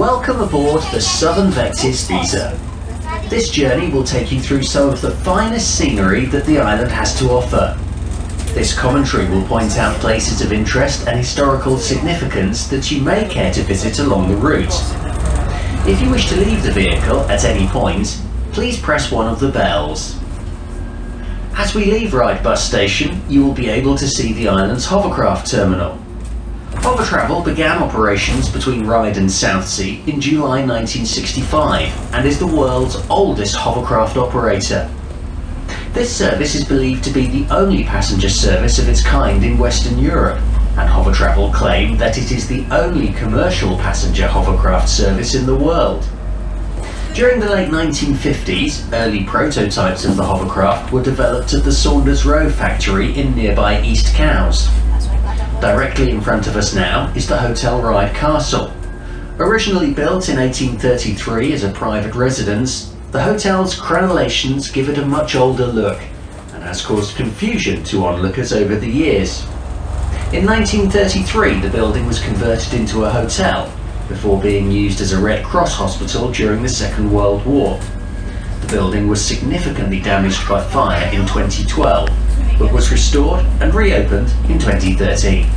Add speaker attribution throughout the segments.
Speaker 1: Welcome aboard the Southern Vectis Visa. This journey will take you through some of the finest scenery that the island has to offer. This commentary will point out places of interest and historical significance that you may care to visit along the route. If you wish to leave the vehicle at any point, please press one of the bells. As we leave Ryde bus station, you will be able to see the island's hovercraft terminal. Hover Travel began operations between Ryde and Southsea in July 1965 and is the world's oldest hovercraft operator. This service is believed to be the only passenger service of its kind in Western Europe, and Hover Travel claim that it is the only commercial passenger hovercraft service in the world. During the late 1950s, early prototypes of the hovercraft were developed at the Saunders Row factory in nearby East Cowes. Directly in front of us now is the Hotel Ryde Castle. Originally built in 1833 as a private residence, the hotel's crenellations give it a much older look and has caused confusion to onlookers over the years. In 1933, the building was converted into a hotel before being used as a Red Cross hospital during the Second World War. The building was significantly damaged by fire in 2012, but was restored and reopened in 2013.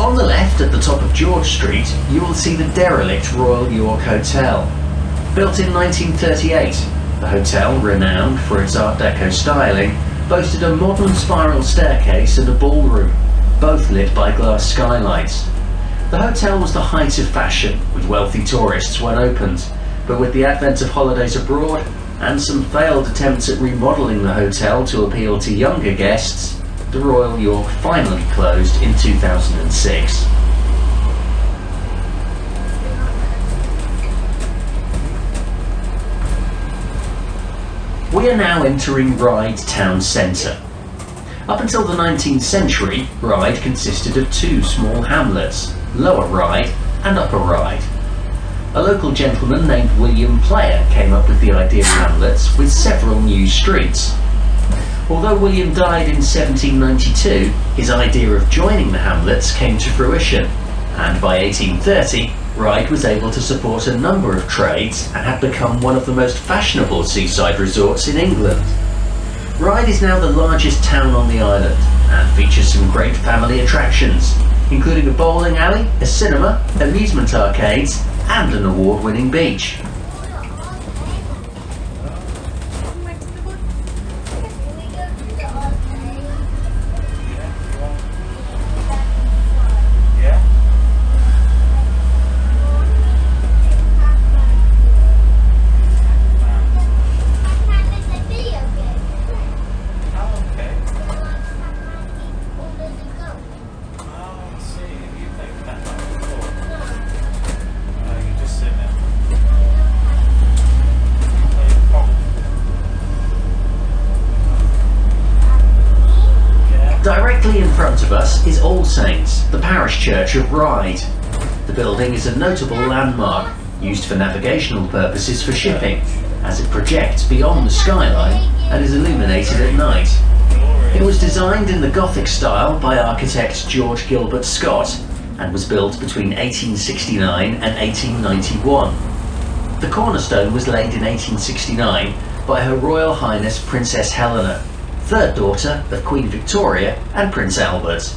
Speaker 1: On the left, at the top of George Street, you will see the derelict Royal York Hotel. Built in 1938, the hotel, renowned for its Art Deco styling, boasted a modern spiral staircase and a ballroom, both lit by glass skylights. The hotel was the height of fashion with wealthy tourists when opened, but with the advent of holidays abroad and some failed attempts at remodelling the hotel to appeal to younger guests, the Royal York finally closed in 2006. We are now entering Ryde town centre. Up until the 19th century, Ryde consisted of two small hamlets, Lower Ryde and Upper Ryde. A local gentleman named William Player came up with the idea of hamlets with several new streets. Although William died in 1792, his idea of joining the hamlets came to fruition, and by 1830, Ryde was able to support a number of trades and had become one of the most fashionable seaside resorts in England. Ryde is now the largest town on the island and features some great family attractions, including a bowling alley, a cinema, amusement arcades, and an award-winning beach. Directly in front of us is All Saints, the parish church of Ryde. The building is a notable landmark, used for navigational purposes for shipping, as it projects beyond the skyline and is illuminated at night. It was designed in the Gothic style by architect George Gilbert Scott and was built between 1869 and 1891. The cornerstone was laid in 1869 by Her Royal Highness Princess Helena, third daughter of Queen Victoria and Prince Albert.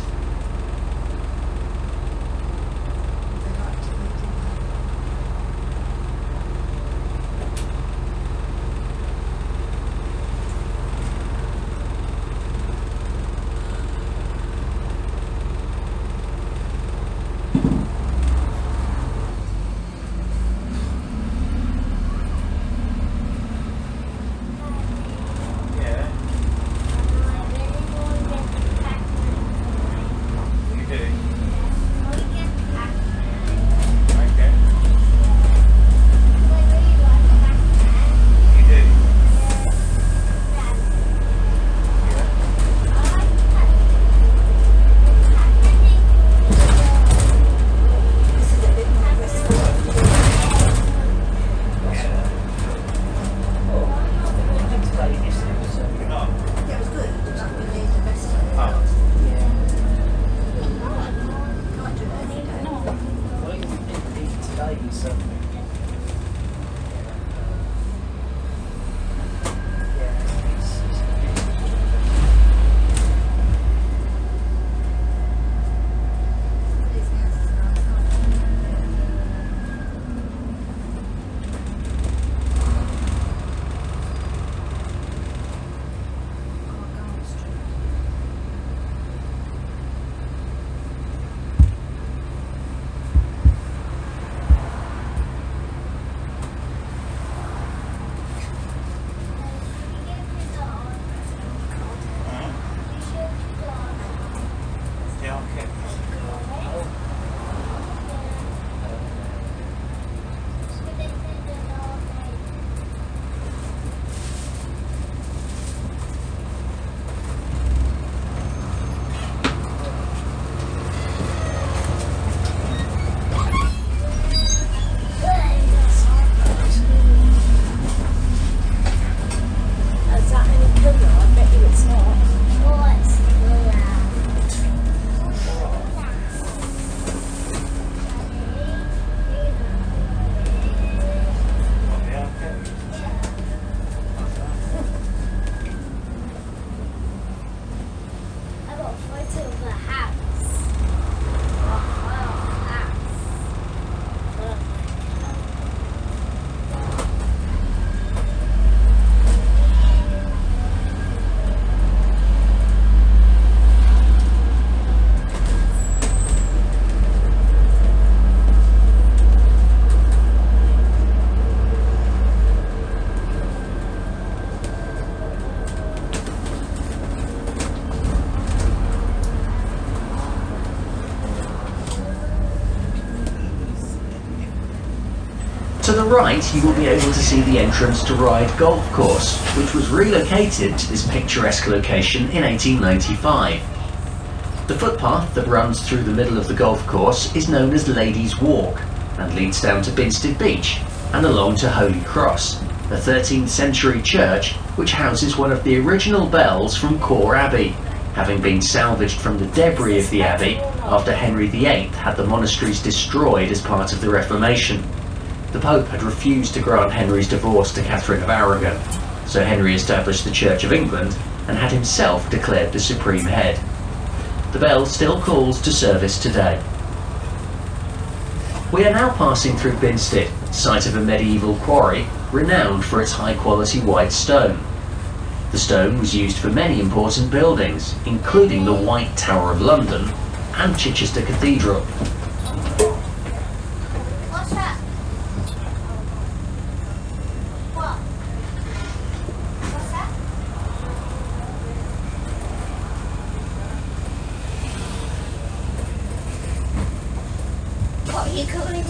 Speaker 1: right, you will be able to see the entrance to Ryde Golf Course, which was relocated to this picturesque location in 1895. The footpath that runs through the middle of the golf course is known as Ladies' Walk and leads down to Binstead Beach and along to Holy Cross, a 13th century church which houses one of the original bells from Quor Abbey, having been salvaged from the debris of the abbey after Henry VIII had the monasteries destroyed as part of the Reformation. The Pope had refused to grant Henry's divorce to Catherine of Aragon, so Henry established the Church of England and had himself declared the supreme head. The bell still calls to service today. We are now passing through Binstead, site of a medieval quarry renowned for its high-quality white stone. The stone was used for many important buildings, including the White Tower of London and Chichester Cathedral.
Speaker 2: What's that? What? What's that? What are you calling it?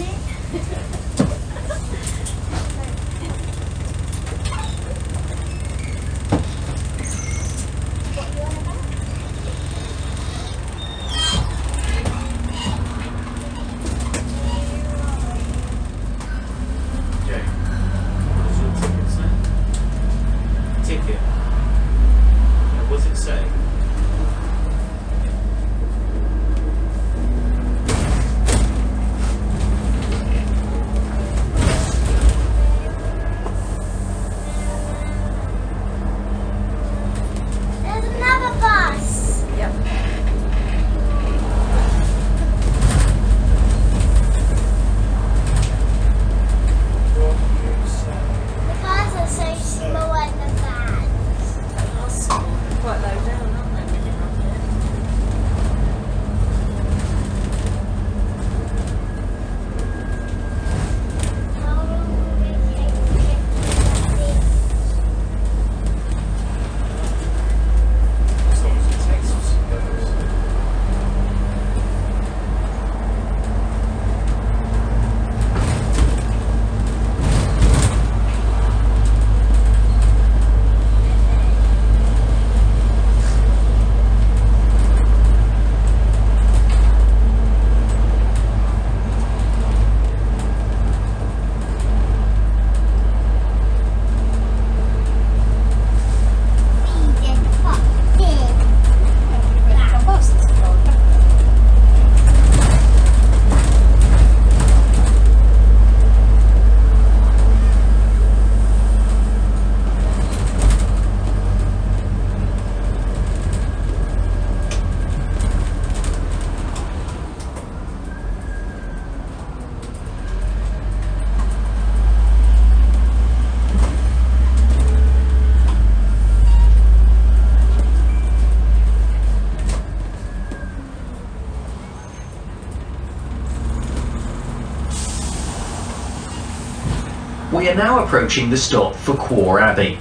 Speaker 1: We are now approaching the stop for Quor Abbey.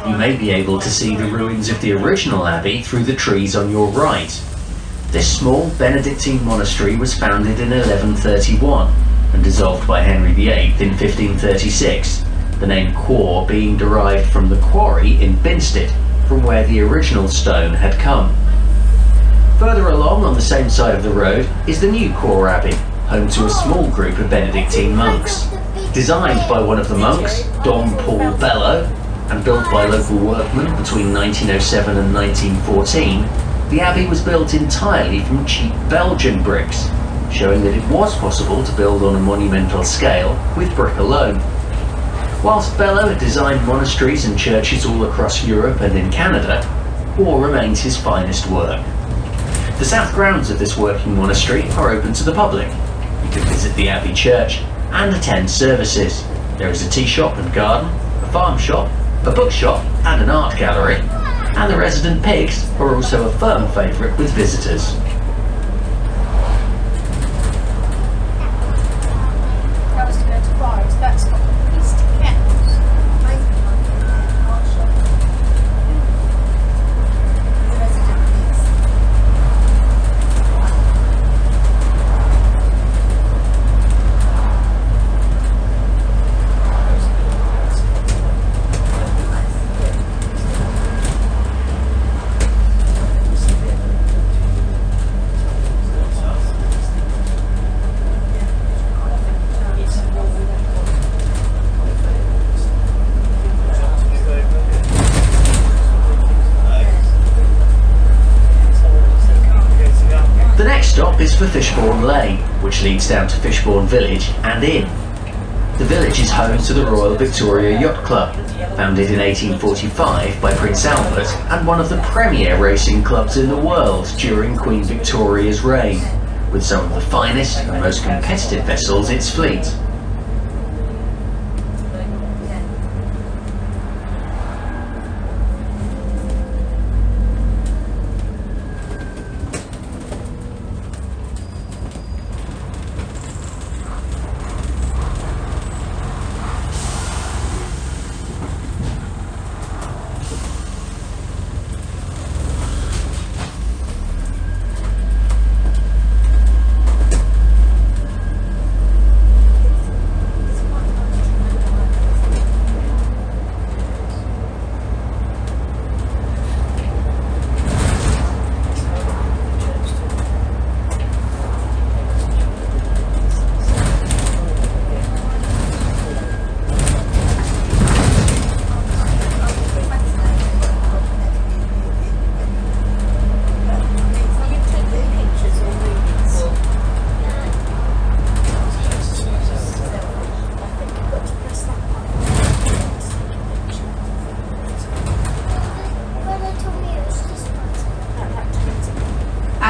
Speaker 1: You may be able to see the ruins of the original abbey through the trees on your right. This small Benedictine monastery was founded in 1131 and dissolved by Henry VIII in 1536, the name Quor being derived from the quarry in Binstead, from where the original stone had come. Further along on the same side of the road is the new Quor Abbey, home to a small group of Benedictine monks. Designed by one of the monks, Dom Paul Bello, and built by local workmen between 1907 and 1914, the abbey was built entirely from cheap Belgian bricks, showing that it was possible to build on a monumental scale with brick alone. Whilst Bello had designed monasteries and churches all across Europe and in Canada, Quor remains his finest work. The south grounds of this working monastery are open to the public. You can visit the abbey church and attend services. There is a tea shop and garden, a farm shop, a bookshop and an art gallery, and the resident pigs are also a firm favourite with visitors. stop is for Fishbourne Lane, which leads down to Fishbourne Village and Inn. The village is home to the Royal Victoria Yacht Club, founded in 1845 by Prince Albert and one of the premier racing clubs in the world during Queen Victoria's reign, with some of the finest and most competitive vessels in its fleet.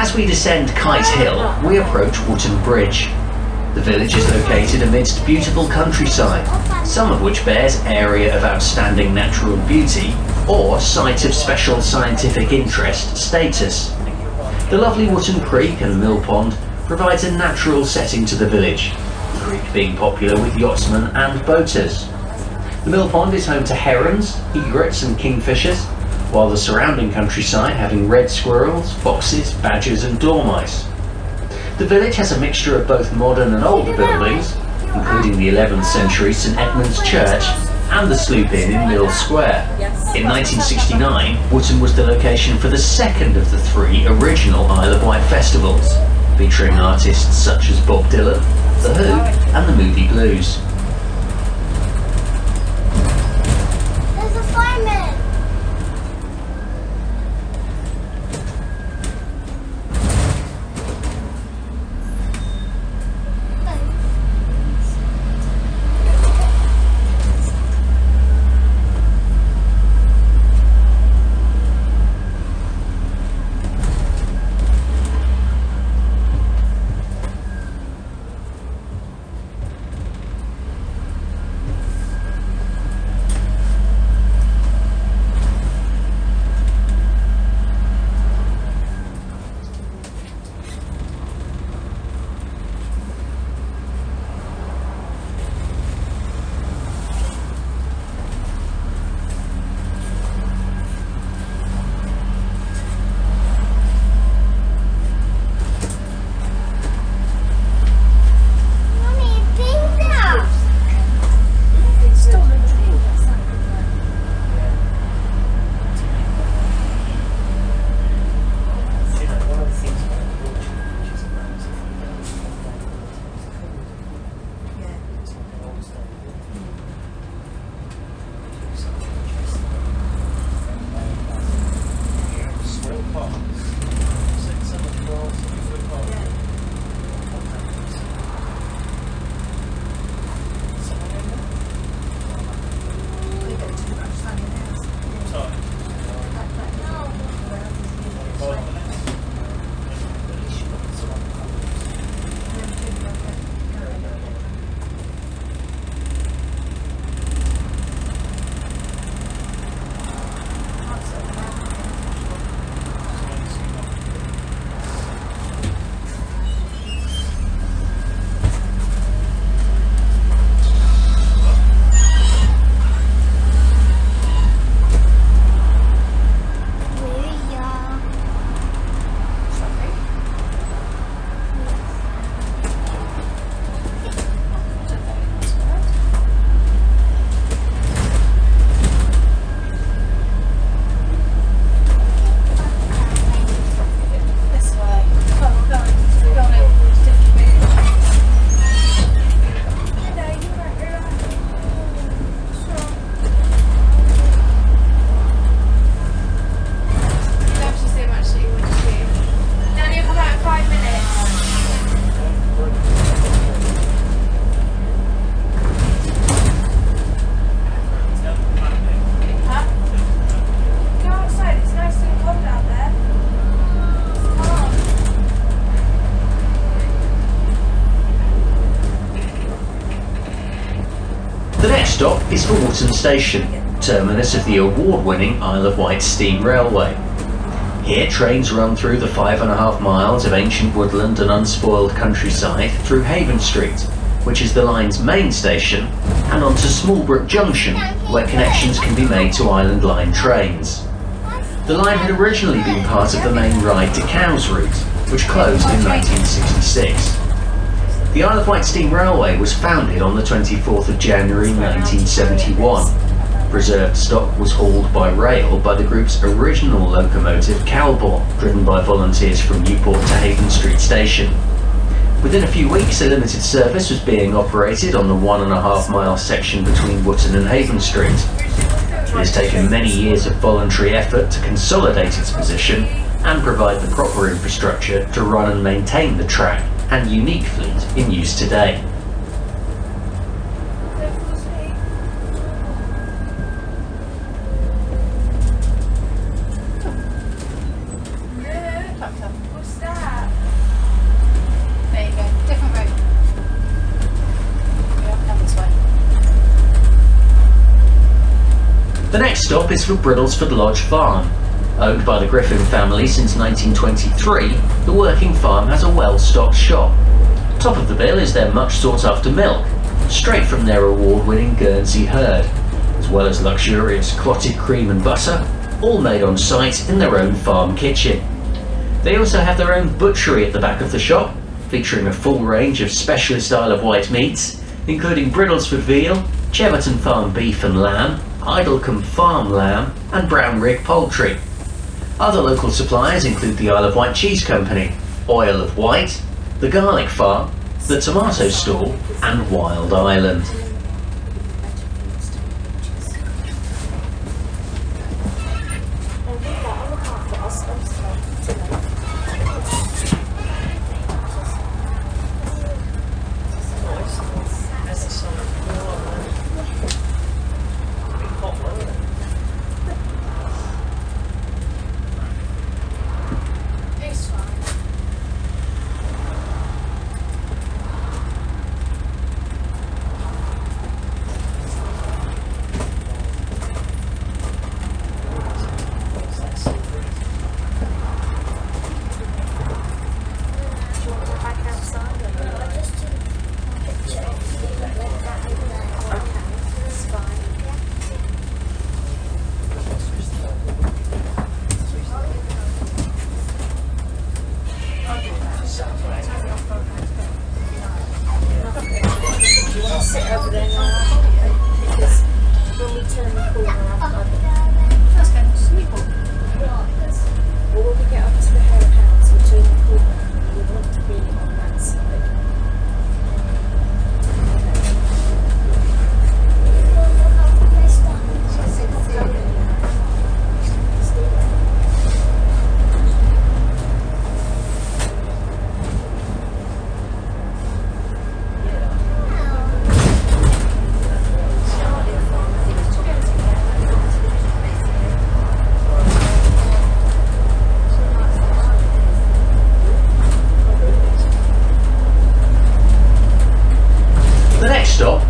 Speaker 1: As we descend Kite Hill, we approach Wootton Bridge. The village is located amidst beautiful countryside, some of which bears area of outstanding natural beauty or site of special scientific interest status. The lovely Wootton Creek and Mill Pond provides a natural setting to the village, the creek being popular with yachtsmen and boaters. The Mill Pond is home to herons, egrets and kingfishers, while the surrounding countryside having red squirrels, foxes, badgers and dormice. The village has a mixture of both modern and older buildings, including the 11th century St Edmund's Church and the Sloop Inn in Mill Square. In 1969, Wootton was the location for the second of the three original Isle of Wight festivals, featuring artists such as Bob Dylan, The Who and the Movie Blues.
Speaker 2: There's a fireman!
Speaker 1: Wotton Station, terminus of the award-winning Isle of Wight Steam Railway. Here trains run through the 5.5 miles of ancient woodland and unspoiled countryside through Haven Street, which is the line's main station, and onto Smallbrook Junction, where connections can be made to Island Line trains. The line had originally been part of the main Ride to Cowes route, which closed in 1966. The Isle of Wight Steam Railway was founded on the 24th of January 1971. Preserved stock was hauled by rail by the group's original locomotive Calbourne, driven by volunteers from Newport to Haven Street Station. Within a few weeks, a limited service was being operated on the 1.5 mile section between Wotton and Haven Street. It has taken many years of voluntary effort to consolidate its position and provide the proper infrastructure to run and maintain the track and unique fleet in use today. The next stop is for Bridlesford Lodge Farm. Owned by the Griffin family since 1923, the working farm has a well-stocked shop. Top of the bill is their much sought-after milk, straight from their award-winning Guernsey herd, as well as luxurious clotted cream and butter, all made on site in their own farm kitchen. They also have their own butchery at the back of the shop, featuring a full range of specialist Isle of Wight meats, including Bridlesford veal, Cheverton Farm beef and lamb, Idlecombe Farm lamb and Brown Rig poultry. Other local suppliers include the Isle of Wight Cheese Company, Isle of Wight, the Garlic Farm, the Tomato Stall and Wild Island.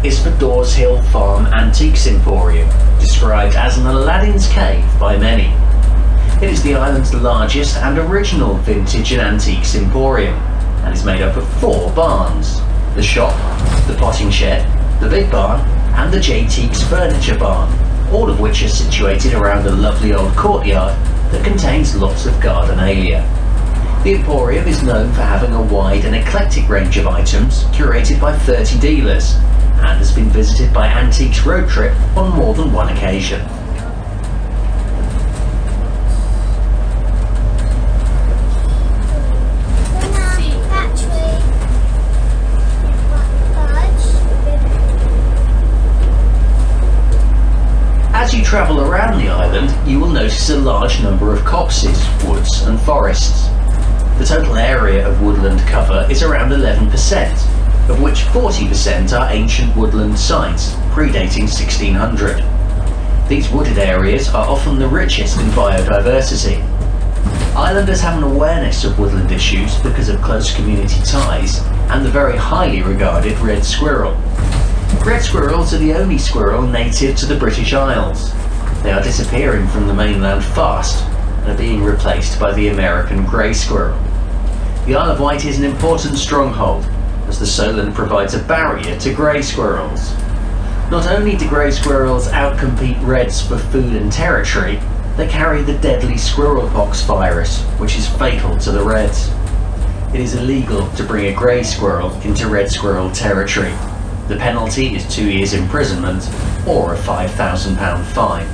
Speaker 1: Is for Dawes Hill Farm Antiques Emporium, described as an Aladdin's cave by many. It is the island's largest and original vintage and antiques emporium, and is made up of 4 barns: the shop, the potting shed, the big barn, and the JTeeks furniture barn, all of which are situated around a lovely old courtyard that contains lots of gardenalia. The emporium is known for having a wide and eclectic range of items curated by 30 dealers, and has been visited by Antiques Road Trip on more than one occasion. As you travel around the island, you will notice a large number of copses, woods and forests. The total area of woodland cover is around 11%. Of which 40% are ancient woodland sites, predating 1600. These wooded areas are often the richest in biodiversity. Islanders have an awareness of woodland issues because of close community ties and the very highly regarded red squirrel. Red squirrels are the only squirrel native to the British Isles. They are disappearing from the mainland fast and are being replaced by the American grey squirrel. The Isle of Wight is an important stronghold, as the Solent provides a barrier to grey squirrels. Not only do grey squirrels outcompete reds for food and territory, they carry the deadly squirrelpox virus, which is fatal to the reds. It is illegal to bring a grey squirrel into red squirrel territory. The penalty is 2 years imprisonment or a £5,000 fine.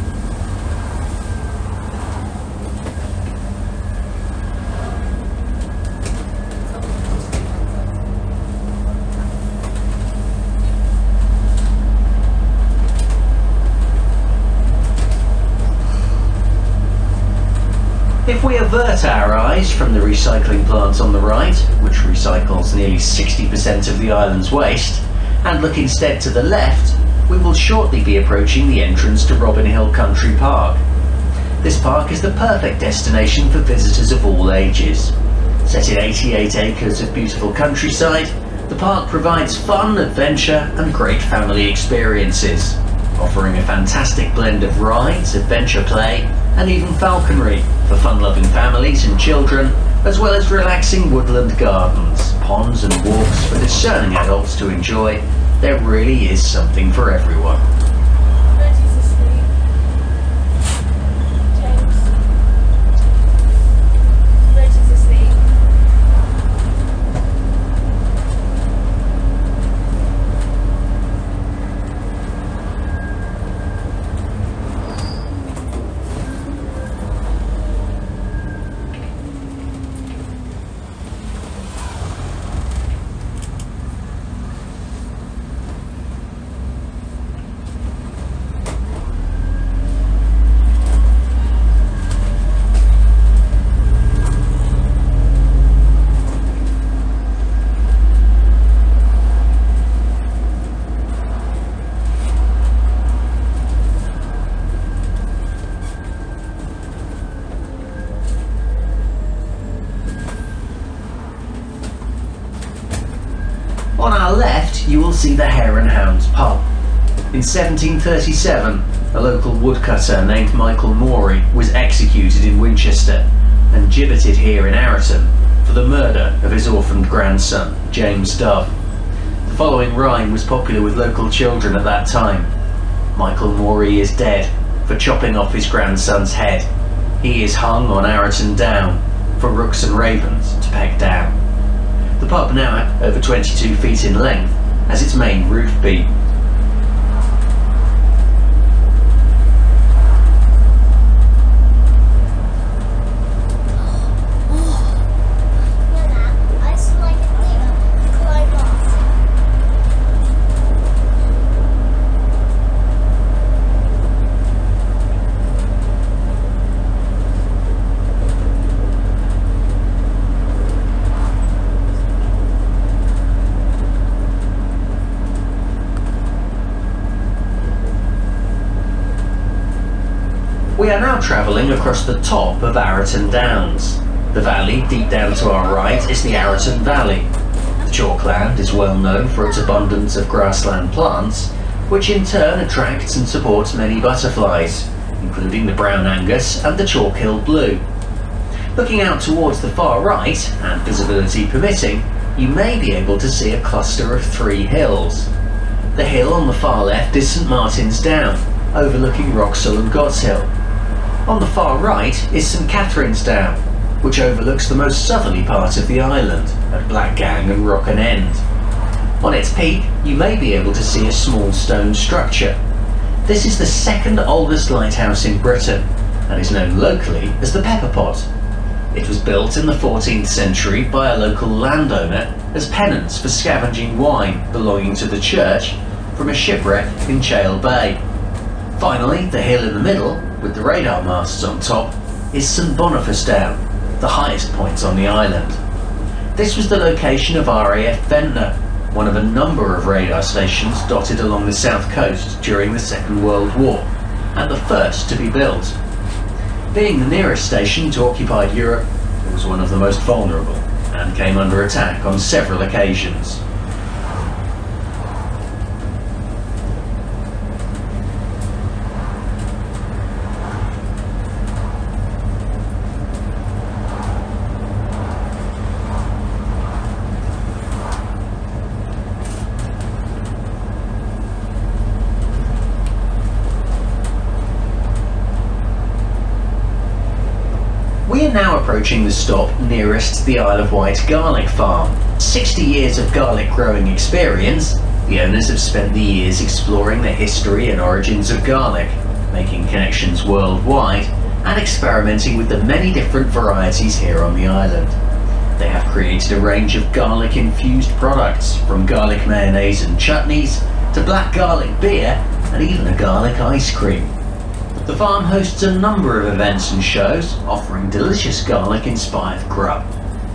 Speaker 1: If we avert our eyes from the recycling plant on the right, which recycles nearly 60% of the island's waste, and look instead to the left, we will shortly be approaching the entrance to Robin Hill Country Park. This park is the perfect destination for visitors of all ages. Set in 88 acres of beautiful countryside, the park provides fun, adventure and great family experiences, offering a fantastic blend of rides, adventure play and even falconry for fun-loving families and children, as well as relaxing woodland gardens, ponds and walks for discerning adults to enjoy. There really is something for everyone.
Speaker 2: Reggie's asleep. James. Reggie's asleep.
Speaker 1: On our left, you will see the Hare and Hounds pub. In 1737, a local woodcutter named Michael Morey was executed in Winchester and gibbeted here in Arreton for the murder of his orphaned grandson, James Dove. The following rhyme was popular with local children at that time. Michael Morey is dead for chopping off his grandson's head. He is hung on Arreton Down for rooks and ravens to peck down. The pub, now at over 22 feet in length, has its main roof beam. We are now travelling across the top of Arreton Downs. The valley deep down to our right is the Arreton Valley. The chalkland is well known for its abundance of grassland plants, which in turn attracts and supports many butterflies, including the brown Angus and the chalkhill blue. Looking out towards the far right, and visibility permitting, you may be able to see a cluster of 3 hills. The hill on the far left is St Martin's Down, overlooking Wroxall and Godshill. On the far right is St Catherine's Down, which overlooks the most southerly part of the island, at Blackgang and Rocken End. On its peak, you may be able to see a small stone structure. This is the second oldest lighthouse in Britain, and is known locally as the Pepper Pot. It was built in the 14th century by a local landowner as penance for scavenging wine belonging to the church from a shipwreck in Chale Bay. Finally, the hill in the middle, with the radar masts on top, is St Boniface Down, the highest point on the island. This was the location of RAF Ventnor, one of a number of radar stations dotted along the south coast during the Second World War, and the first to be built. Being the nearest station to occupied Europe, it was one of the most vulnerable, and came under attack on several occasions. We are now approaching the stop nearest the Isle of Wight garlic farm. 60 years of garlic growing experience, the owners have spent the years exploring the history and origins of garlic, making connections worldwide and experimenting with the many different varieties here on the island. They have created a range of garlic infused products, from garlic mayonnaise and chutneys to black garlic beer and even a garlic ice cream. The farm hosts a number of events and shows, offering delicious garlic-inspired grub.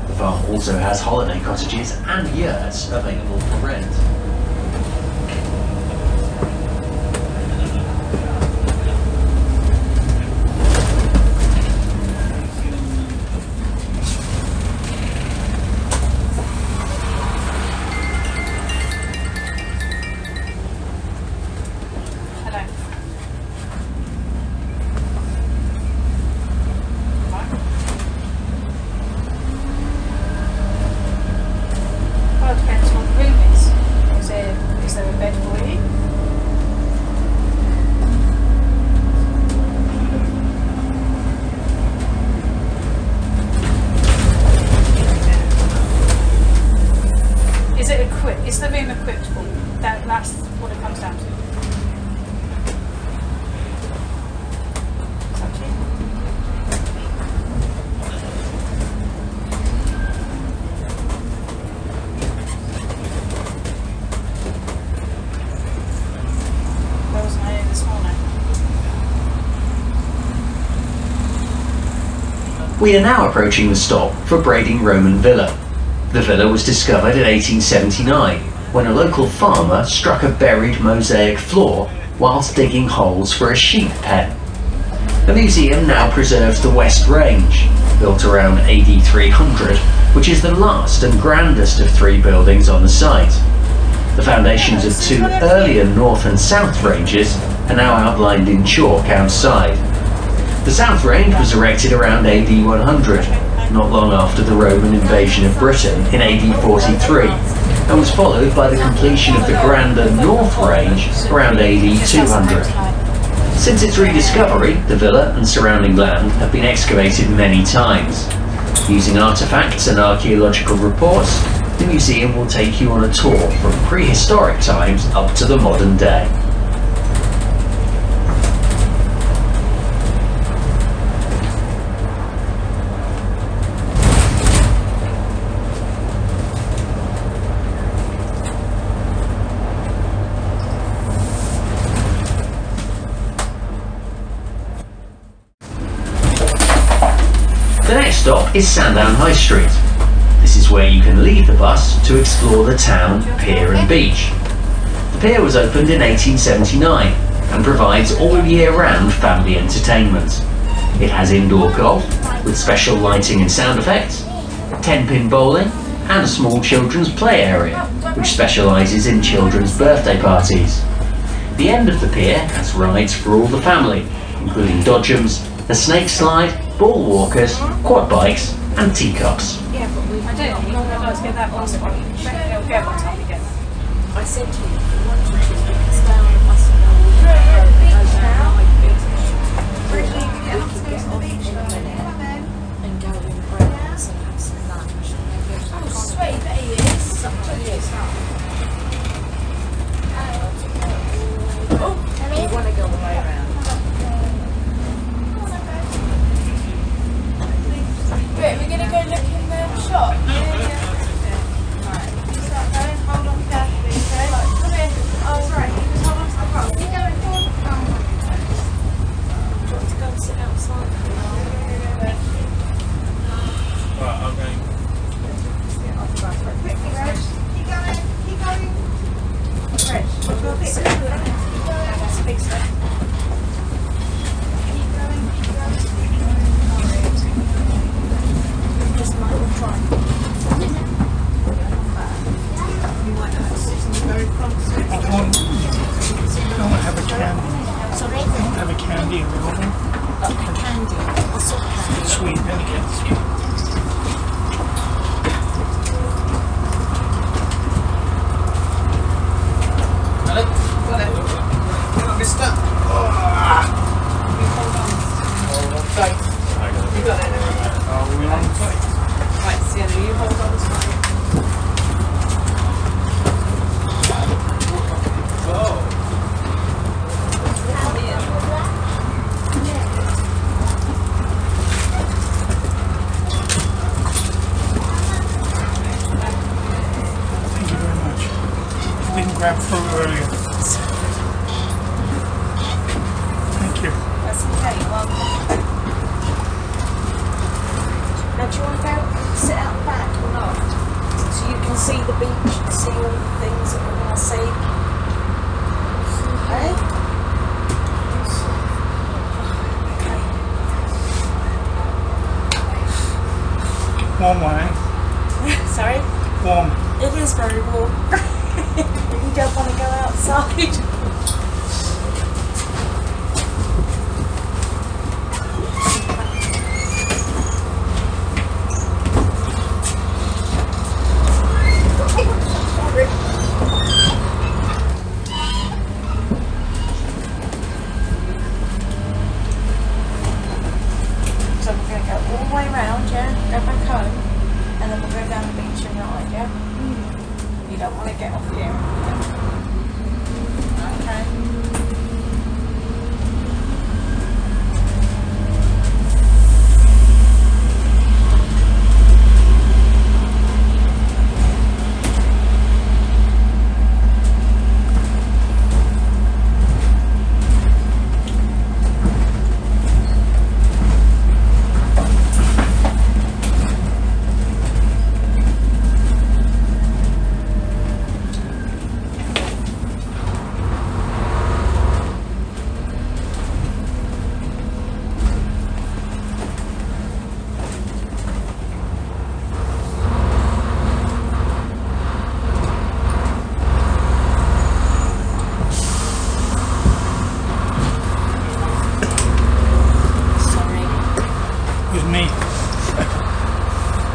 Speaker 1: The farm also has holiday cottages and yurts available for rent.
Speaker 2: Is the room equipped for that? That's what it comes down to. It's up to you. There wasn't any this morning.
Speaker 1: We are now approaching the stop for Brading Roman Villa. The villa was discovered in 1879 when a local farmer struck a buried mosaic floor whilst digging holes for a sheep pen. The museum now preserves the West Range, built around AD 300, which is the last and grandest of three buildings on the site. The foundations of two earlier North and South Ranges are now outlined in chalk outside. The South Range was erected around AD 100, not long after the Roman invasion of Britain in AD 43, and was followed by the completion of the grander North Range around AD 200. Since its rediscovery, the villa and surrounding land have been excavated many times. Using artefacts and archaeological reports, the museum will take you on a tour from prehistoric times up to the modern day. The next stop is Sandown High Street. This is where you can leave the bus to explore the town, pier and beach. The pier was opened in 1879 and provides all year round family entertainment. It has indoor golf with special lighting and sound effects, 10-pin bowling and a small children's play area which specialises in children's birthday parties. The end of the pier has rides for all the family, including dodgems, a snake slide, ball walkers, quad bikes and teacups.
Speaker 2: Yeah, but I do. Let's get that bus one. It'll get one time we get that.
Speaker 3: I said to you, if you want to stay on the bus and go all the way down, we can get off and go in breakfast and have some lunch.
Speaker 2: Oh, sweet, there he is.
Speaker 3: You want to go all the way around.
Speaker 2: Wait, we're going to go look in the shop? Yeah. Right. Start going, hold on carefully, okay? Come in. Oh, right, you just hold on to the rock. You go in front.
Speaker 3: Do you want to go and sit outside?
Speaker 4: Right, I'm going.
Speaker 2: Quickly, Reg. Keep going. Keep going. Reg, go a bit quicker. Keep going. That's a big step. Keep going. Keep going.
Speaker 3: Just like we'll try. You might have to sit in the very front seat.
Speaker 4: I don't have a candy.
Speaker 3: Sorry?
Speaker 4: I don't have a candy available.
Speaker 3: Candy. What sort of candy?
Speaker 4: Sweet pancakes. Mister.
Speaker 3: You hold on.
Speaker 4: Hold on tight. I got it.
Speaker 3: You got it.
Speaker 4: Warm one, eh?
Speaker 3: Sorry?
Speaker 4: Warm.
Speaker 3: It is very warm. You don't want to go outside. So we're going to go all the way around, yeah? Go back home, and then we'll go down the beach and ride, yeah? You don't want to get off here. Okay.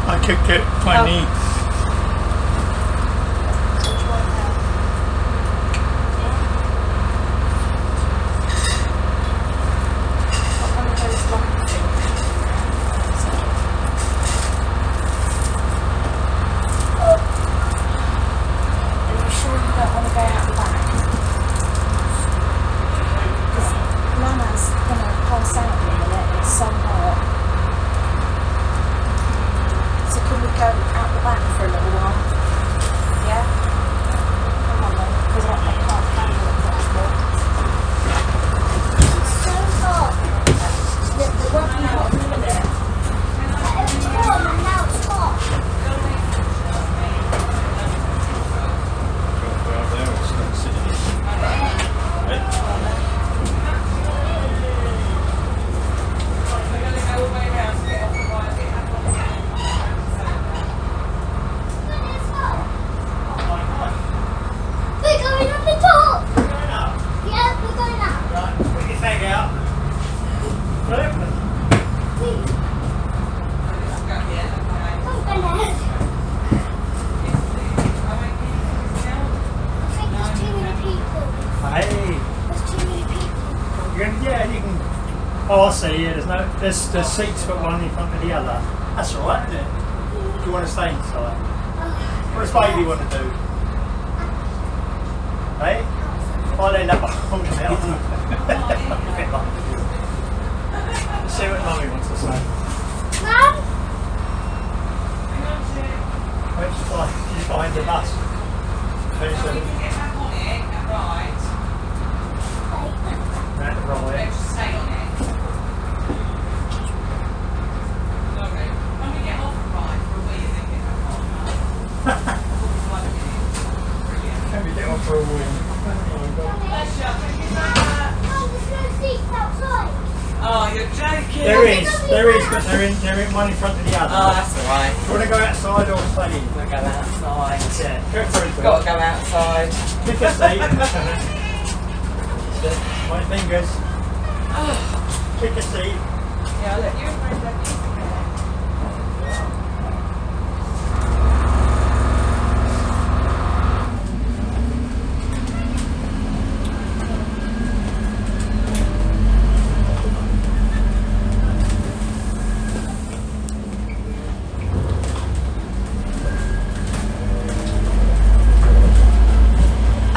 Speaker 4: I kicked it with my knee. Oh, I see. Yeah, there's seats but one in front of the other. That's all right, isn't it? Do you want to stay inside? What does baby want to do? Hey? I'll end up holding it on. Let's see what Mummy wants to say.
Speaker 2: Mum?
Speaker 4: She's behind the bus. Very soon. Right.
Speaker 5: Stay on it.
Speaker 4: For a win.
Speaker 5: Oh, you're joking.
Speaker 4: There is, but they're in one in front of the other.
Speaker 5: Oh, that's alright.
Speaker 4: Do you want to go outside or stay in?
Speaker 5: We'll go outside.
Speaker 4: Yeah, go through.
Speaker 5: Got to go outside.
Speaker 4: Pick a seat. My fingers. Pick a seat.
Speaker 5: Yeah, I'll let you and my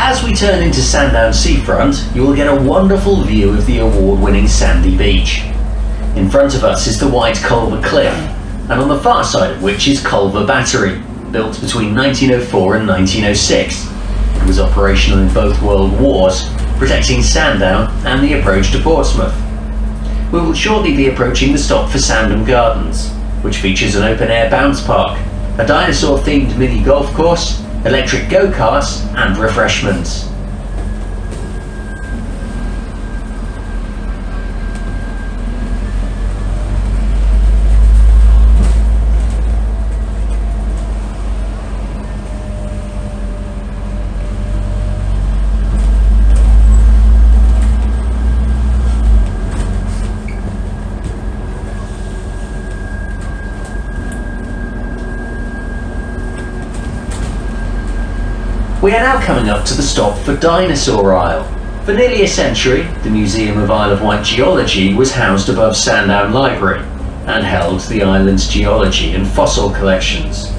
Speaker 1: As we turn into Sandown seafront, you will get a wonderful view of the award-winning sandy beach. In front of us is the White Culver Cliff, and on the far side of which is Culver Battery, built between 1904 and 1906. It was operational in both World Wars, protecting Sandown and the approach to Portsmouth. We will shortly be approaching the stop for Sandham Gardens, which features an open-air bounce park, a dinosaur-themed mini golf course, electric go-karts and refreshments. We are now coming up to the stop for Dinosaur Isle. For nearly a century, the Museum of Isle of Wight Geology was housed above Sandown Library and held the island's geology and fossil collections.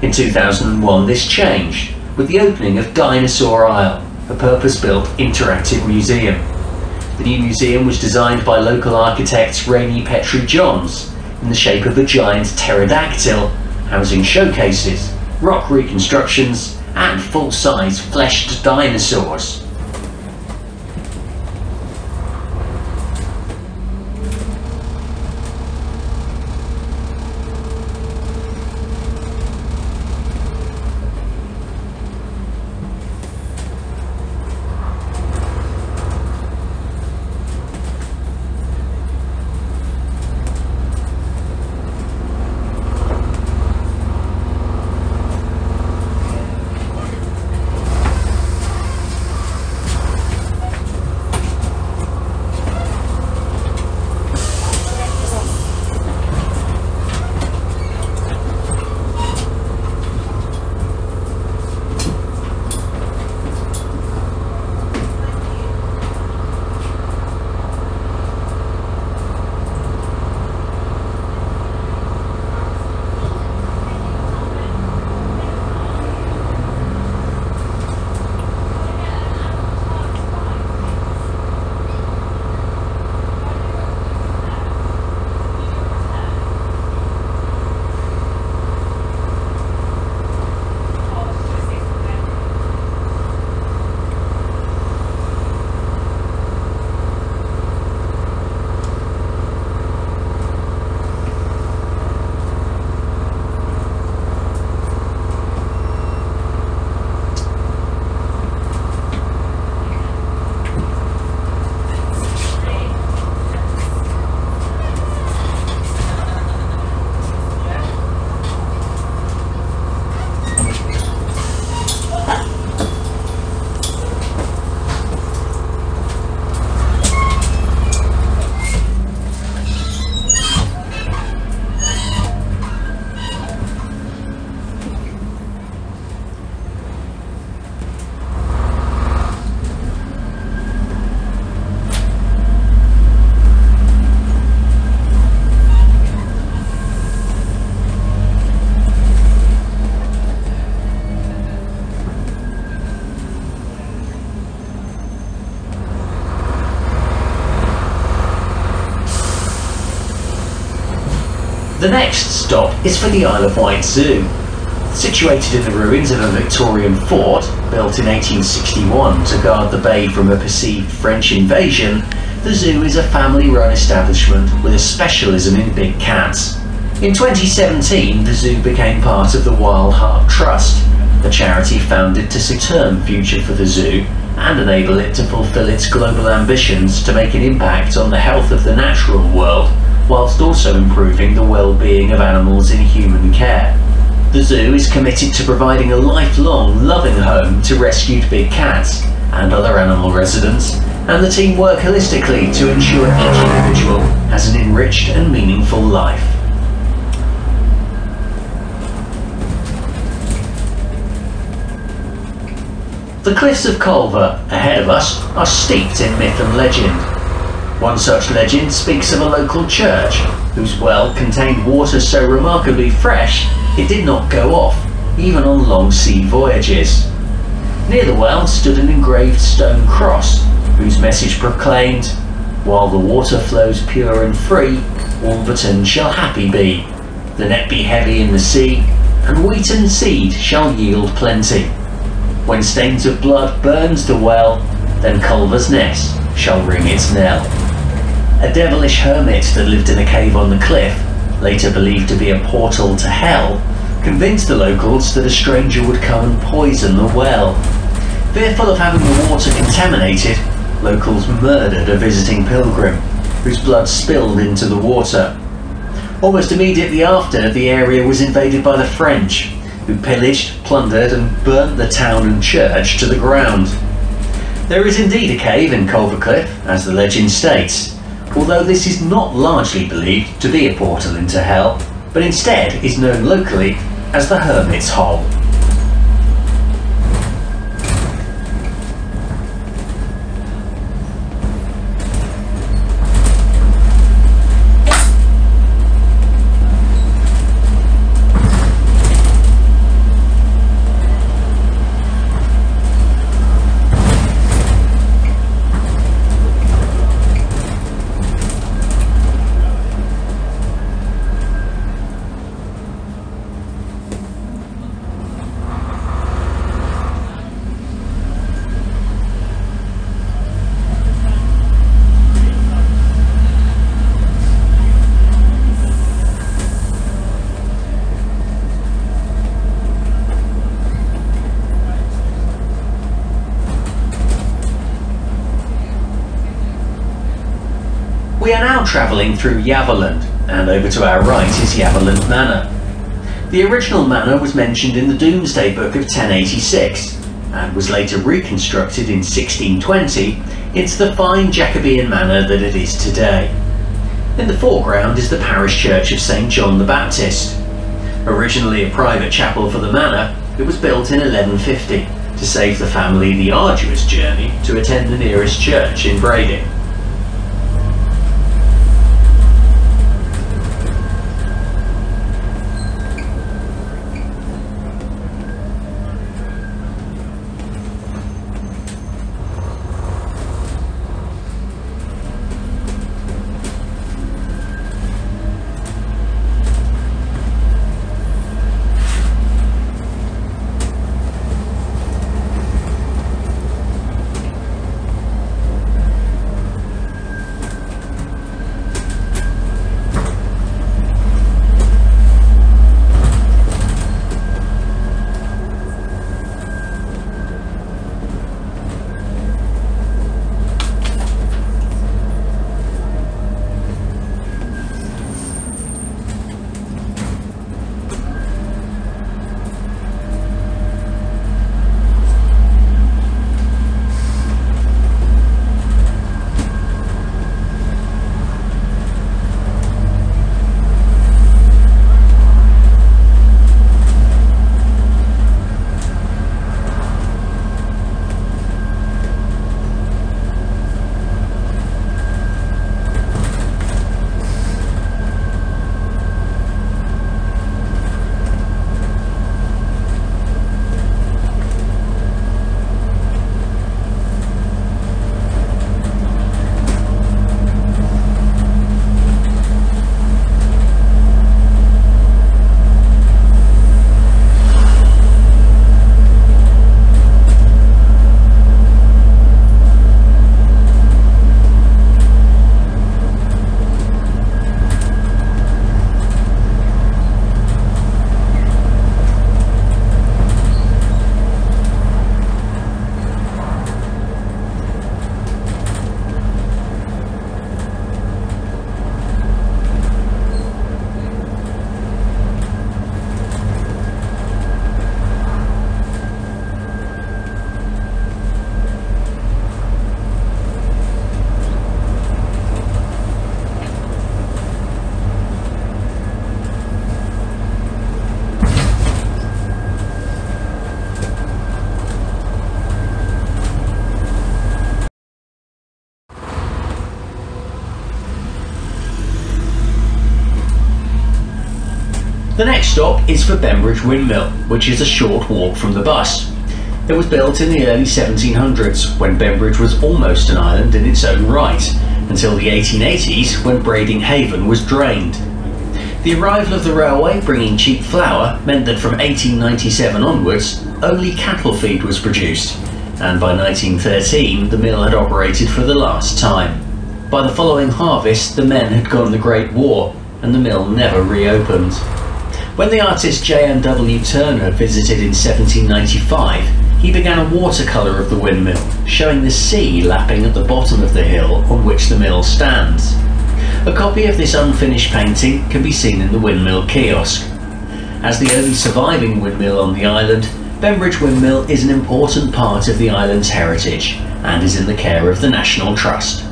Speaker 1: In 2001 this changed with the opening of Dinosaur Isle, a purpose-built interactive museum. The new museum was designed by local architect Rainey Petrie Johns in the shape of a giant pterodactyl, housing showcases, rock reconstructions and full-size fleshed dinosaurs. The next stop is for the Isle of Wight Zoo. Situated in the ruins of a Victorian fort built in 1861 to guard the bay from a perceived French invasion, the zoo is a family-run establishment with a specialism in big cats. In 2017, the zoo became part of the Wild Heart Trust, a charity founded to secure the future for the zoo and enable it to fulfill its global ambitions to make an impact on the health of the natural world, whilst also improving the well-being of animals in human care. The zoo is committed to providing a lifelong, loving home to rescued big cats and other animal residents, and the team work holistically to ensure each individual has an enriched and meaningful life. The cliffs of Culver, ahead of us, are steeped in myth and legend. One such legend speaks of a local church, whose well contained water so remarkably fresh it did not go off, even on long sea voyages. Near the well stood an engraved stone cross, whose message proclaimed, "While the water flows pure and free, Wolverton shall happy be. The net be heavy in the sea, and wheat and seed shall yield plenty. When stains of blood burns the well, then Culver's nest shall ring its knell." A devilish hermit that lived in a cave on the cliff, later believed to be a portal to hell, convinced the locals that a stranger would come and poison the well. Fearful of having the water contaminated, locals murdered a visiting pilgrim, whose blood spilled into the water. Almost immediately after, the area was invaded by the French, who pillaged, plundered and burnt the town and church to the ground. There is indeed a cave in Culver Cliff, as the legend states, although this is not largely believed to be a portal into hell, but instead is known locally as the Hermit's Hole. now travelling through Yaverland, and over to our right is Yaverland Manor. The original manor was mentioned in the Domesday Book of 1086, and was later reconstructed in 1620 into the fine Jacobean manor that it is today. In the foreground is the parish church of St John the Baptist. Originally a private chapel for the manor, it was built in 1150 to save the family the arduous journey to attend the nearest church in Brading. The next stop is for Bembridge Windmill, which is a short walk from the bus. It was built in the early 1700s, when Bembridge was almost an island in its own right, until the 1880s, when Brading Haven was drained. The arrival of the railway bringing cheap flour meant that from 1897 onwards, only cattle feed was produced, and by 1913 the mill had operated for the last time. By the following harvest, the men had gone the Great War, and the mill never reopened. When the artist J.M.W. Turner visited in 1795, he began a watercolour of the windmill, showing the sea lapping at the bottom of the hill on which the mill stands. A copy of this unfinished painting can be seen in the windmill kiosk. As the only surviving windmill on the island, Bembridge Windmill is an important part of the island's heritage and is in the care of the National Trust.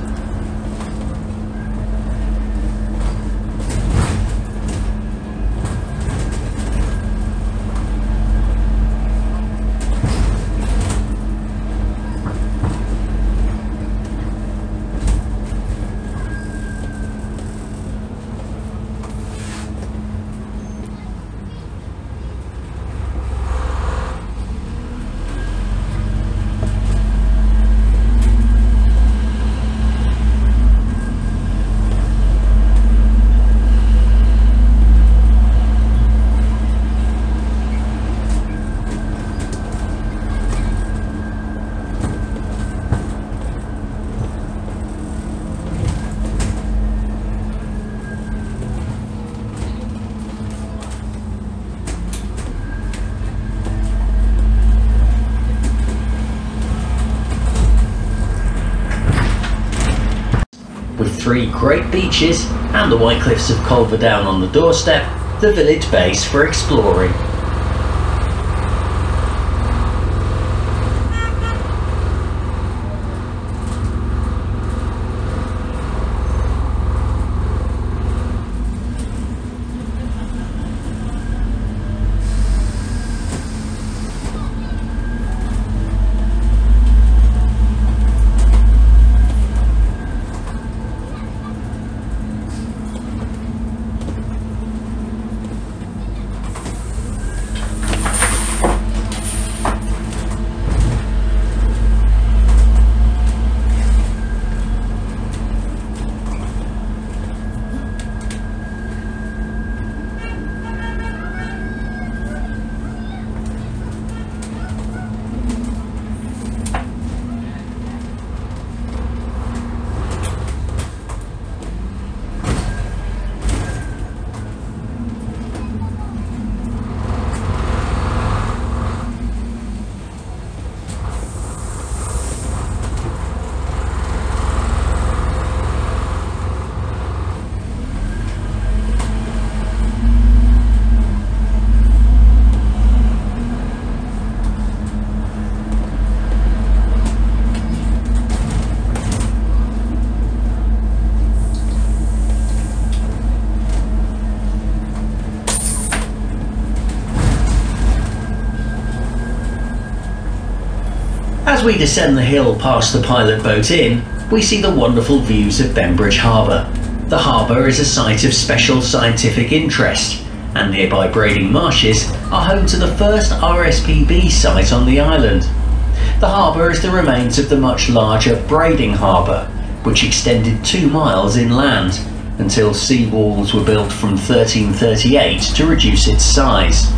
Speaker 1: 3 great beaches and the White Cliffs of Culver Down on the doorstep, the village base for exploring. As we descend the hill past the pilot boat inn, we see the wonderful views of Bembridge Harbour. The harbour is a site of special scientific interest, and nearby Brading Marshes are home to the first RSPB site on the island. The harbour is the remains of the much larger Brading Harbour, which extended 2 miles inland, until sea walls were built from 1338 to reduce its size.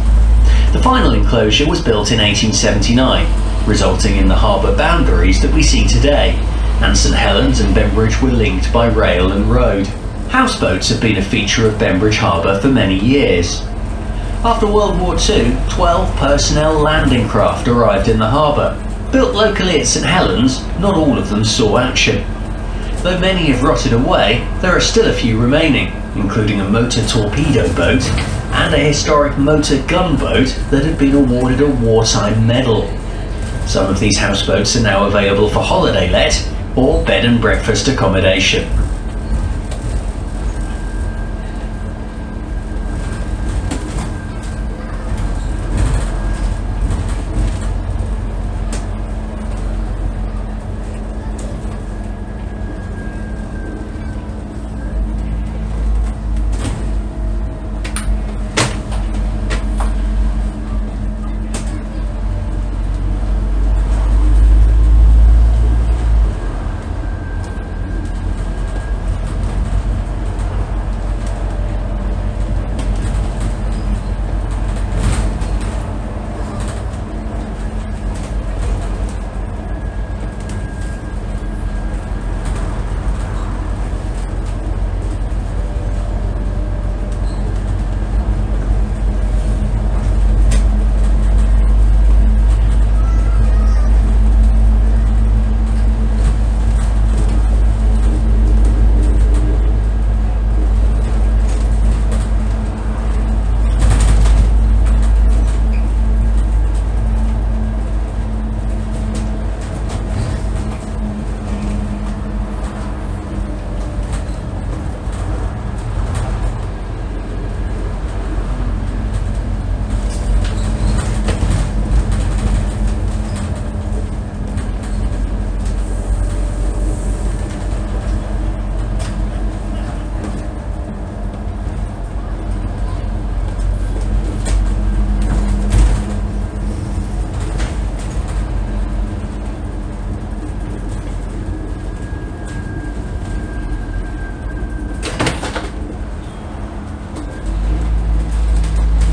Speaker 1: The final enclosure was built in 1879, resulting in the harbour boundaries that we see today, and St Helens and Bembridge were linked by rail and road. Houseboats have been a feature of Bembridge Harbour for many years. After World War II, 12 personnel landing craft arrived in the harbour. Built locally at St Helens, not all of them saw action. Though many have rotted away, there are still a few remaining, including a motor torpedo boat and a historic motor gunboat that had been awarded a wartime medal. Some of these houseboats are now available for holiday let or bed and breakfast accommodation.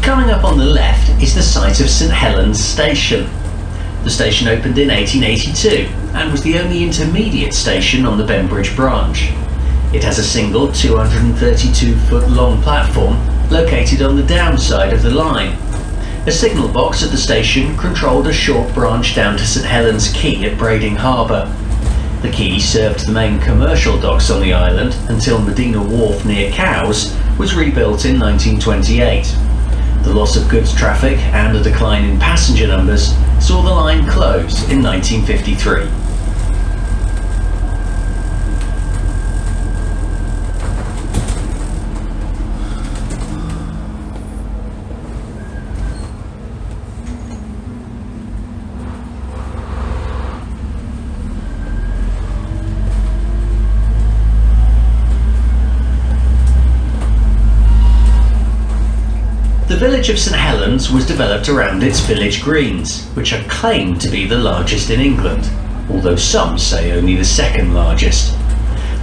Speaker 1: Coming up on the left is the site of St Helens Station. The station opened in 1882 and was the only intermediate station on the Bembridge branch. It has a single 232-foot long platform located on the downside of the line. A signal box at the station controlled a short branch down to St Helens Quay at Brading Harbour. The quay served the main commercial docks on the island until Medina Wharf near Cowes was rebuilt in 1928. The loss of goods traffic and a decline in passenger numbers saw the line close in 1953. The village of St Helens was developed around its village greens, which are claimed to be the largest in England, although some say only the second largest.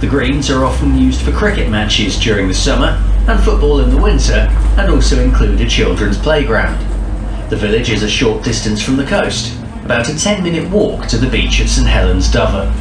Speaker 1: The greens are often used for cricket matches during the summer and football in the winter, and also include a children's playground. The village is a short distance from the coast, about a 10-minute walk to the beach at St Helens Dover.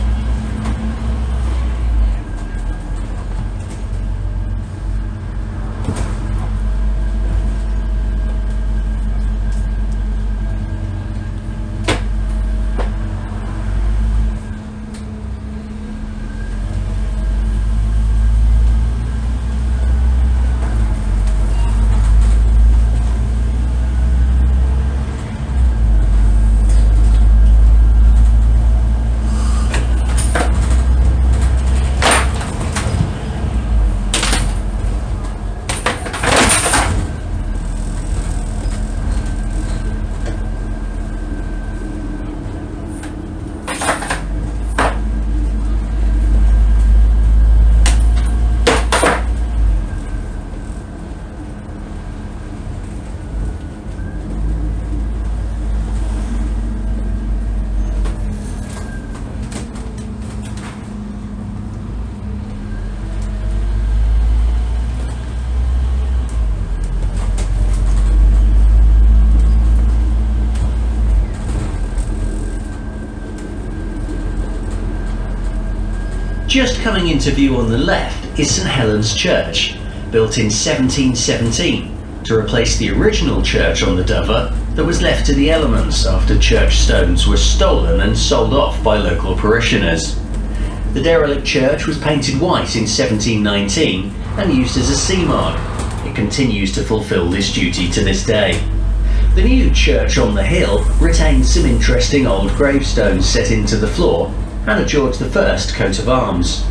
Speaker 1: Just coming into view on the left is St Helens Church, built in 1717 to replace the original church on the Dover that was left to the elements after church stones were stolen and sold off by local parishioners. The derelict church was painted white in 1719 and used as a sea mark. It continues to fulfil this duty to this day. The new church on the hill retains some interesting old gravestones set into the floor and a George I coat of arms.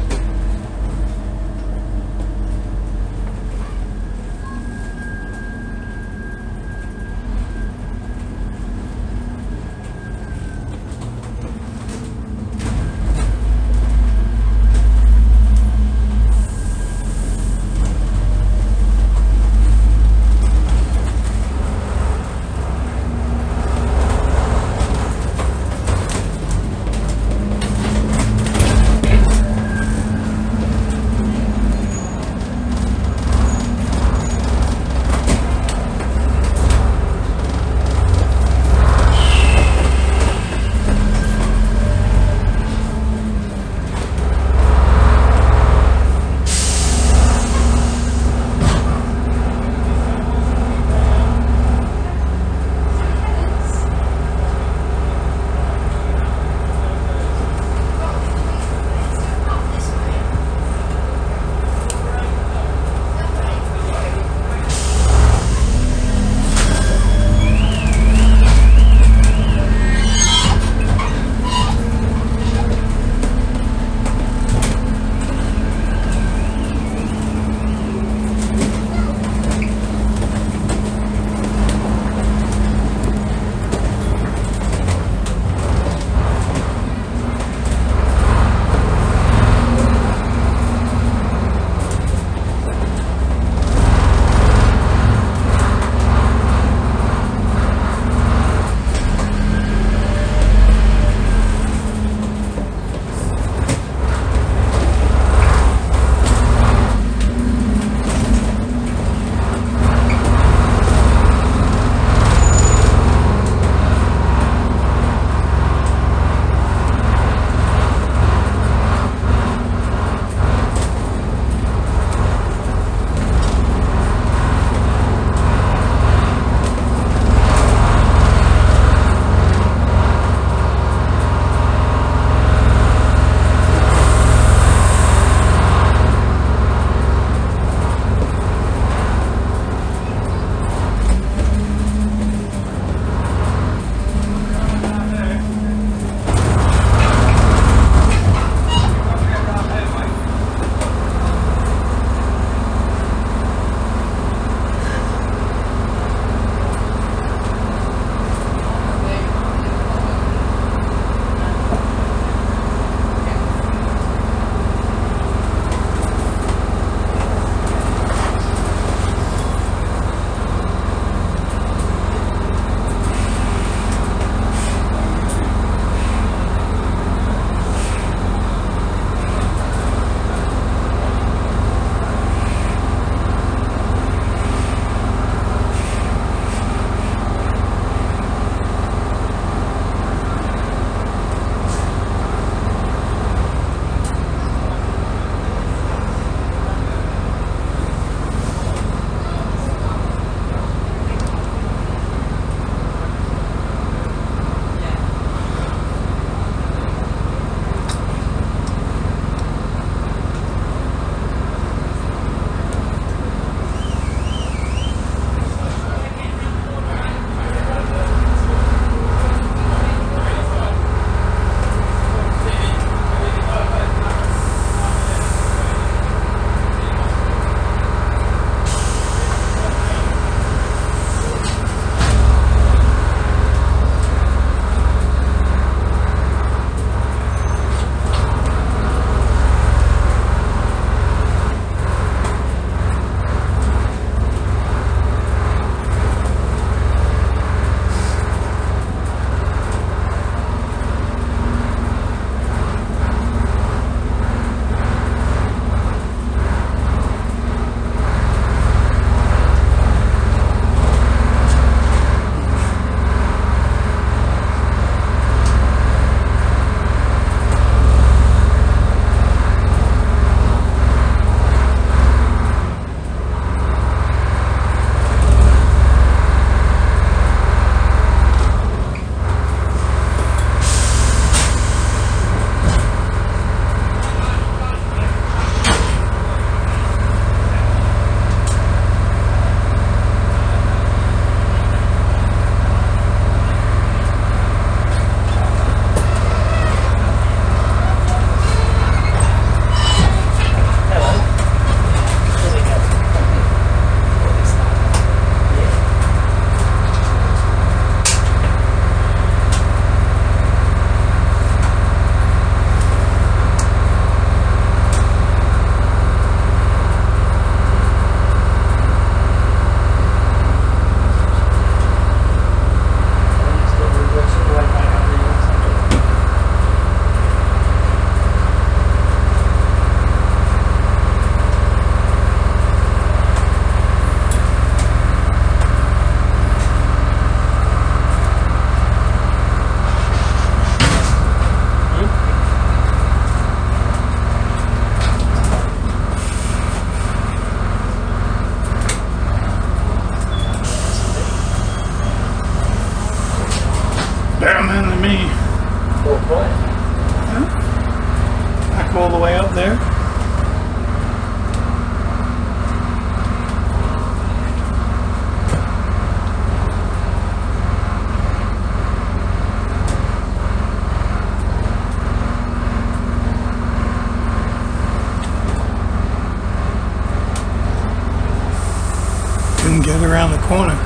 Speaker 4: get around the corner.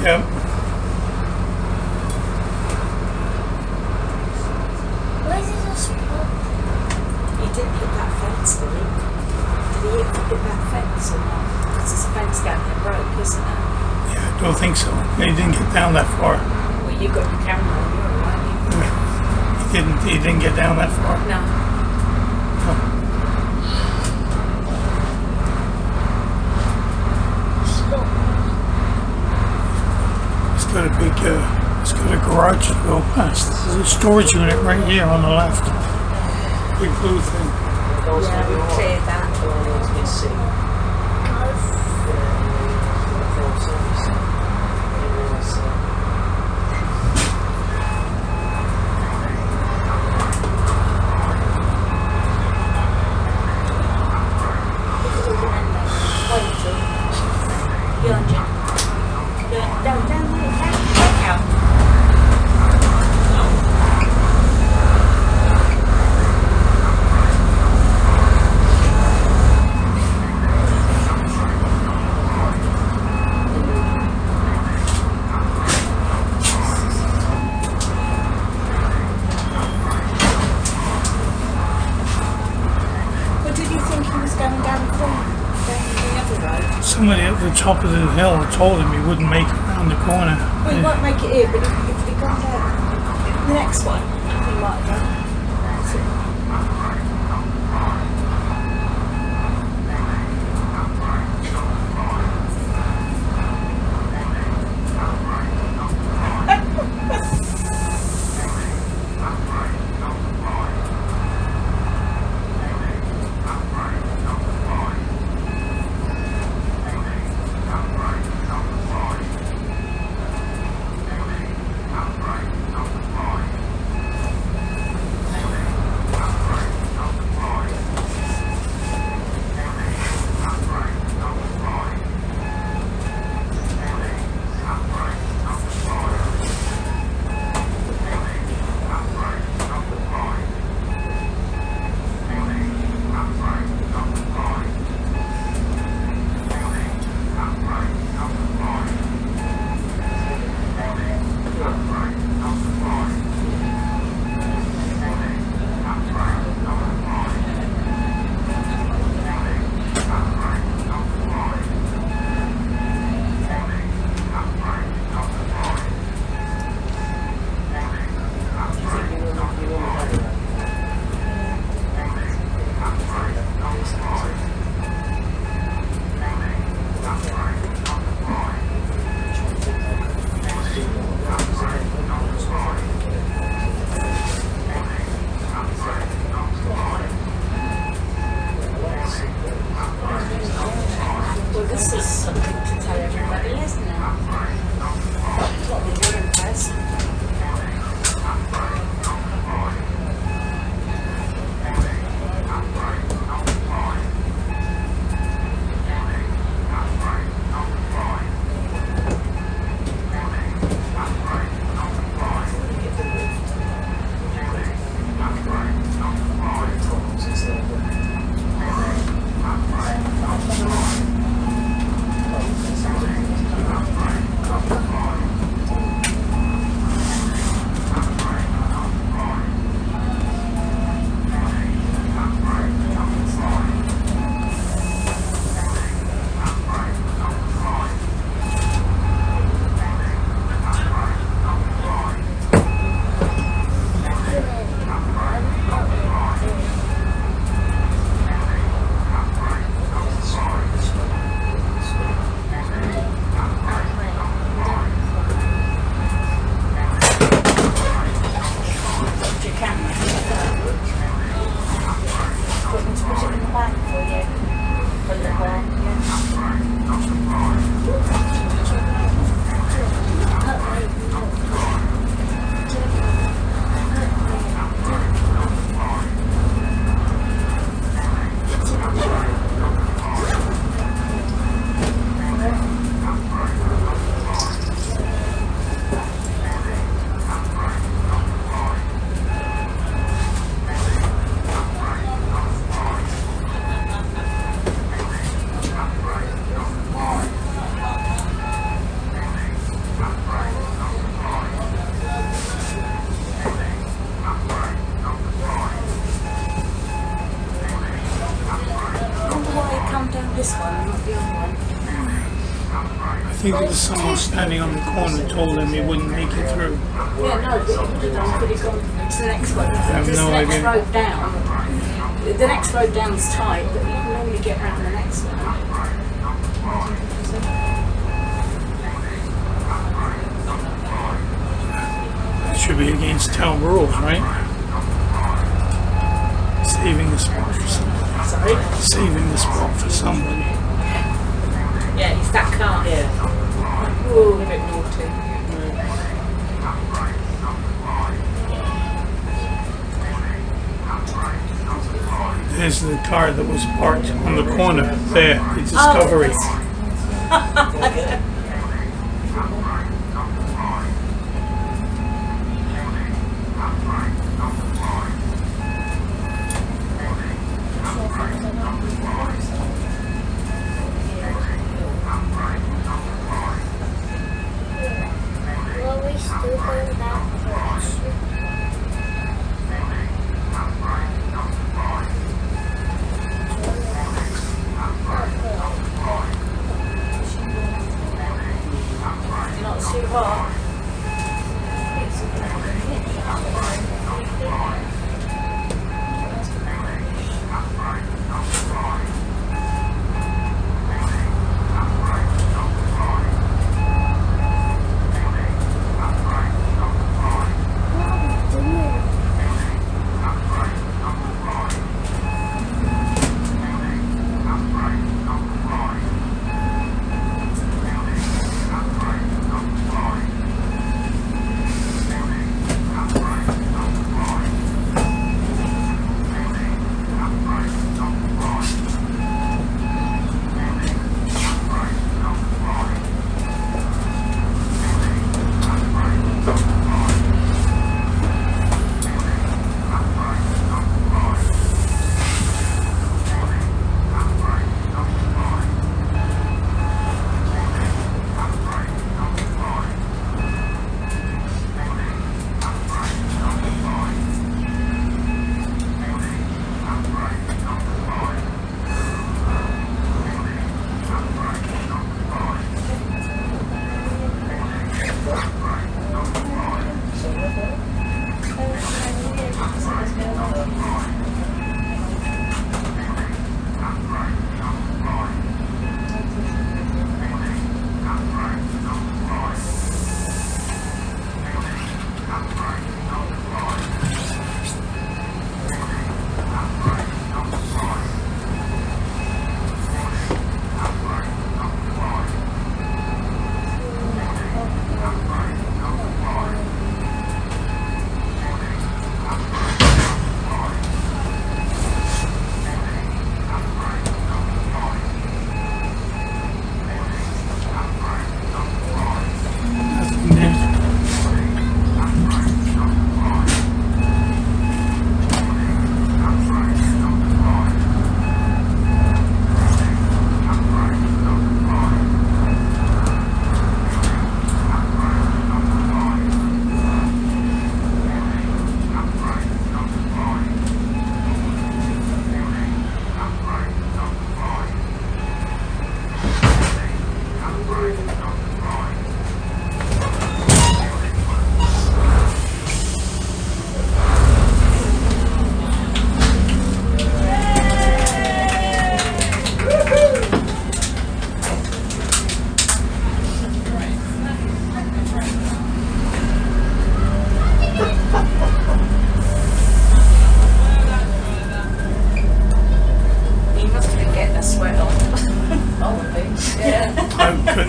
Speaker 4: Yep.
Speaker 6: Where's his spot?
Speaker 3: He didn't hit that fence, did he? Did he hit that fence or not? Because there's a fence down there broke, isn't it?
Speaker 4: Yeah, I don't think so. He didn't get down that far.
Speaker 3: Well, you got your camera on, you're alright.
Speaker 4: He didn't get down that far.
Speaker 3: No.
Speaker 4: It's got a garage to go past. There's a storage unit right here on the left. Big blue thing.
Speaker 3: Yeah, we cleared that. Beyond you. Down, down.
Speaker 4: Somebody at the top of the hill told him he wouldn't make it around the corner.
Speaker 3: Well, he won't make it here, but if he gone down the next one, he might have done.
Speaker 4: think there was someone standing on the corner told him he wouldn't make it through.
Speaker 3: Yeah, no, but he would have gone to the next road.
Speaker 4: I have
Speaker 3: Just
Speaker 4: no
Speaker 3: the next
Speaker 4: idea.
Speaker 3: road down. The next road down's tight, but you can normally get around the next one.
Speaker 4: It should be against town rules, right? Saving the spot for somebody.
Speaker 5: Sorry?
Speaker 4: Saving the spot for somebody.
Speaker 5: Yeah, it's that car. Yeah.
Speaker 3: Ooh.
Speaker 5: A bit naughty.
Speaker 4: There's the car that was parked on the corner there, the Discovery.
Speaker 6: Well, we still going backwards.
Speaker 3: Not too hot.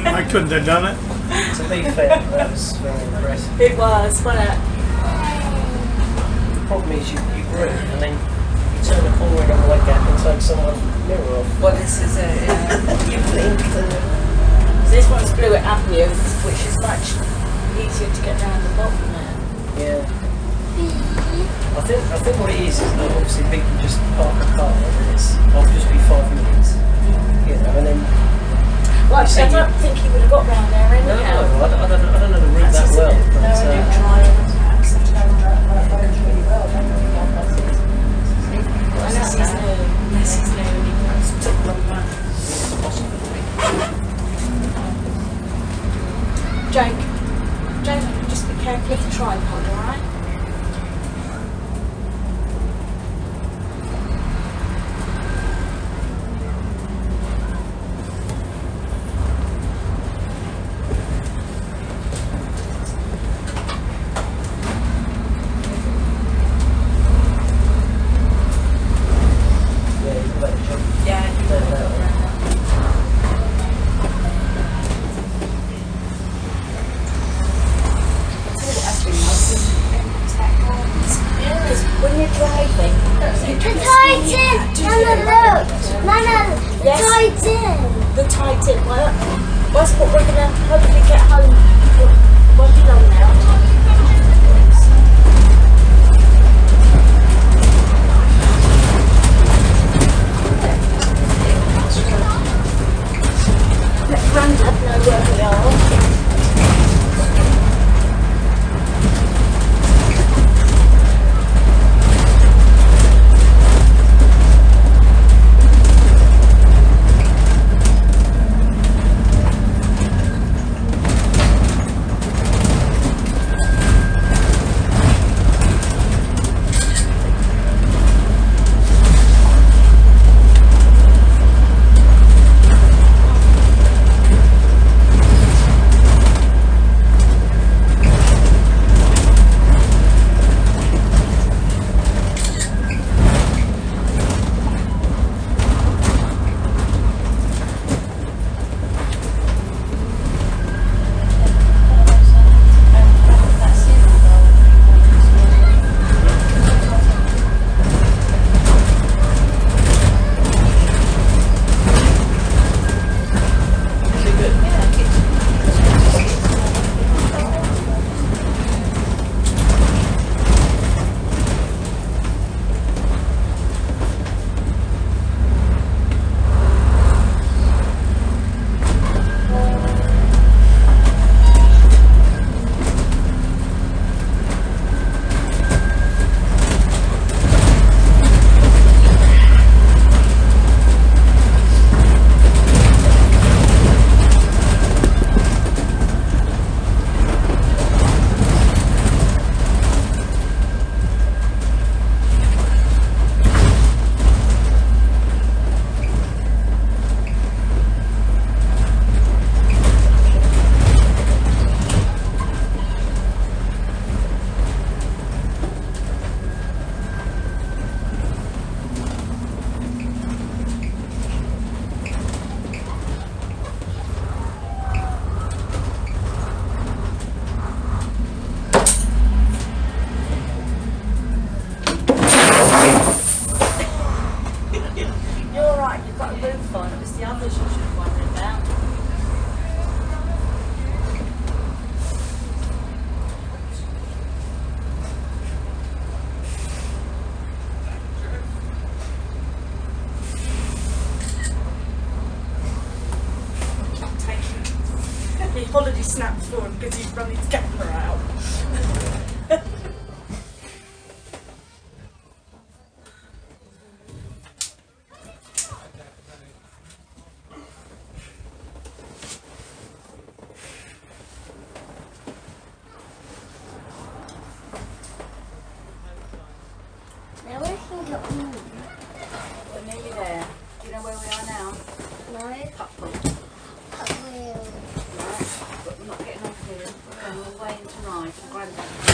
Speaker 4: I couldn't have done it.
Speaker 7: To be fair, that was very impressive.
Speaker 3: It was, wasn't it?
Speaker 7: The problem is you grew and then you turn the corner in on the leg gap and take someone's mirror off.
Speaker 5: Well, this is it.
Speaker 7: You blink and
Speaker 3: This one's Blewett Avenue, which is much easier to get down the bottom there.
Speaker 7: yeah. I think what it is that obviously people just park a car and it's I'll just be 5 minutes. You know, and then
Speaker 3: Well, actually, I don't think he would have got round there
Speaker 7: no,
Speaker 3: anyhow.
Speaker 7: I don't know the route that well. But,
Speaker 3: No, I didn't try it. Unless he's new. Unless he's new and he perhaps took one run.
Speaker 5: Jake, just be careful of the tripod, alright?
Speaker 6: The tide's in. Well, that's what we're going to hopefully get home. Won't be long now. Let Grandad know where we are.
Speaker 5: Holiday snap for him because he's run his camera out.
Speaker 6: Now we can get on.
Speaker 5: We're nearly there. Do you know where we are now?
Speaker 6: No.
Speaker 5: Couple.
Speaker 6: But we'll.
Speaker 5: Right, but we're not getting off here. We're going all the way into night. Granddad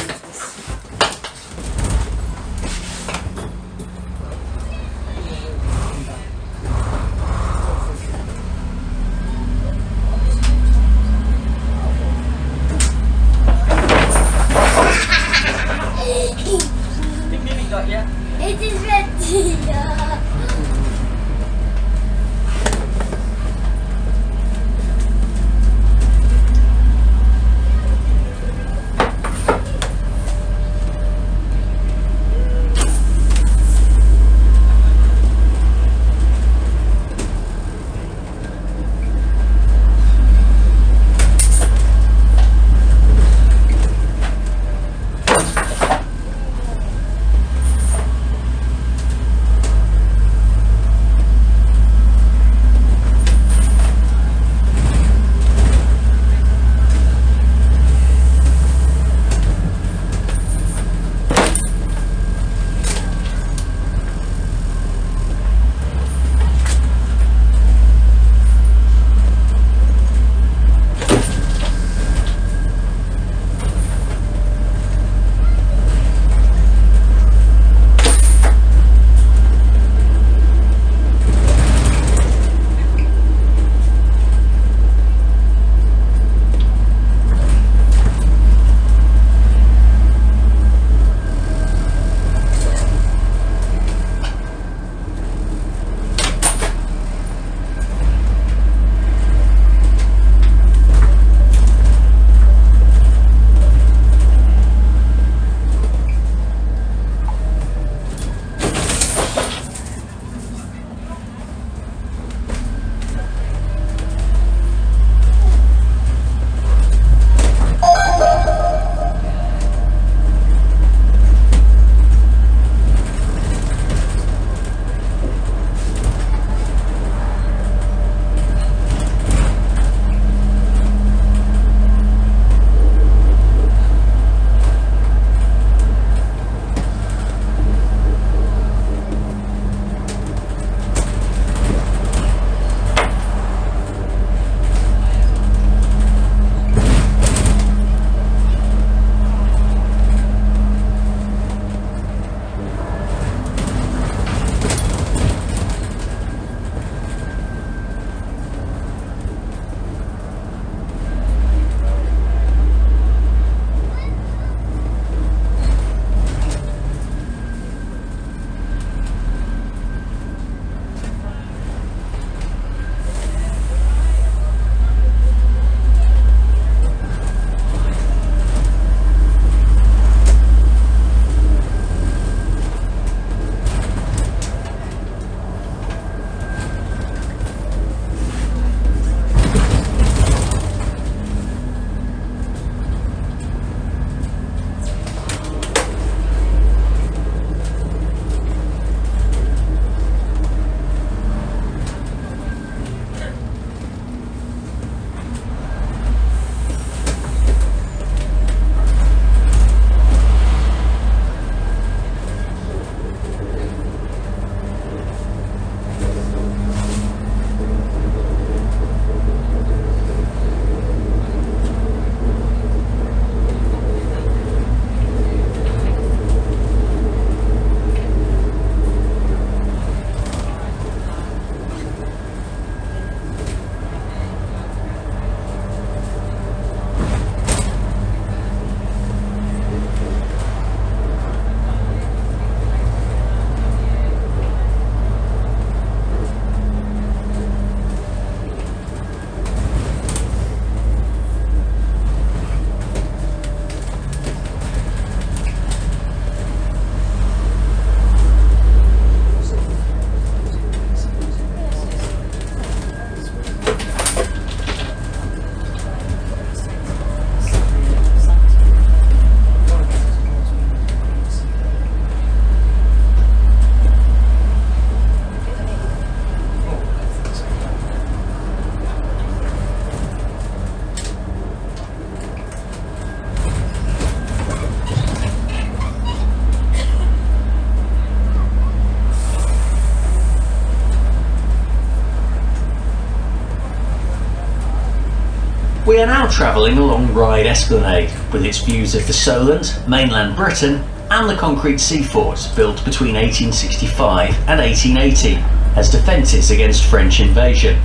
Speaker 1: We are now travelling along Ryde Esplanade, with its views of the Solent, mainland Britain, and the concrete sea forts built between 1865 and 1880 as defences against French invasion.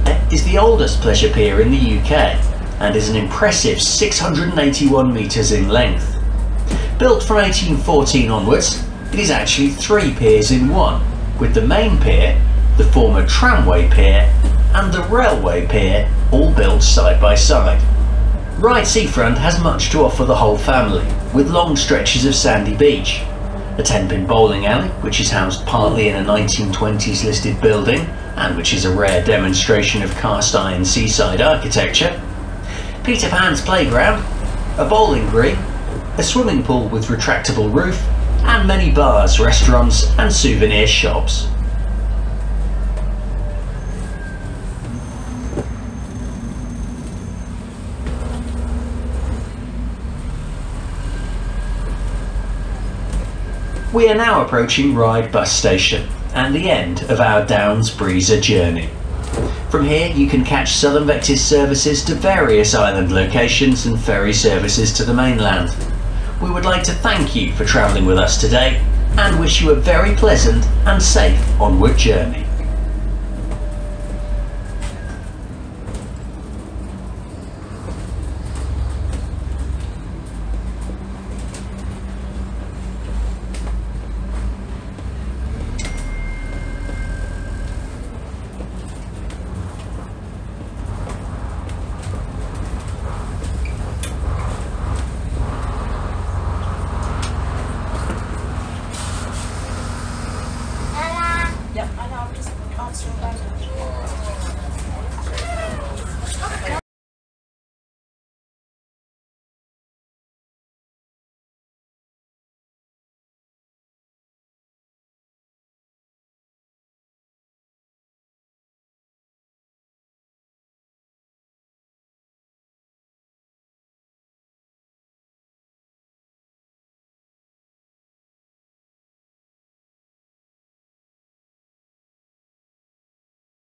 Speaker 1: It is the oldest pleasure pier in the UK and is an impressive 681 metres in length. Built from 1814 onwards, it is actually 3 piers in one, with the main pier, the former tramway pier, and the railway pier all built side by side. Ryde Seafront has much to offer the whole family, with long stretches of sandy beach, a 10-pin bowling alley which is housed partly in a 1920s listed building and which is a rare demonstration of cast iron seaside architecture, Peter Pan's playground, a bowling green, a swimming pool with retractable roof, and many bars, restaurants and souvenir shops. We are now approaching Ryde bus station and the end of our Downs Breezer journey. From here you can catch Southern Vectis services to various island locations and ferry services to the mainland. We would like to thank you for travelling with us today and wish you a very pleasant and safe onward journey.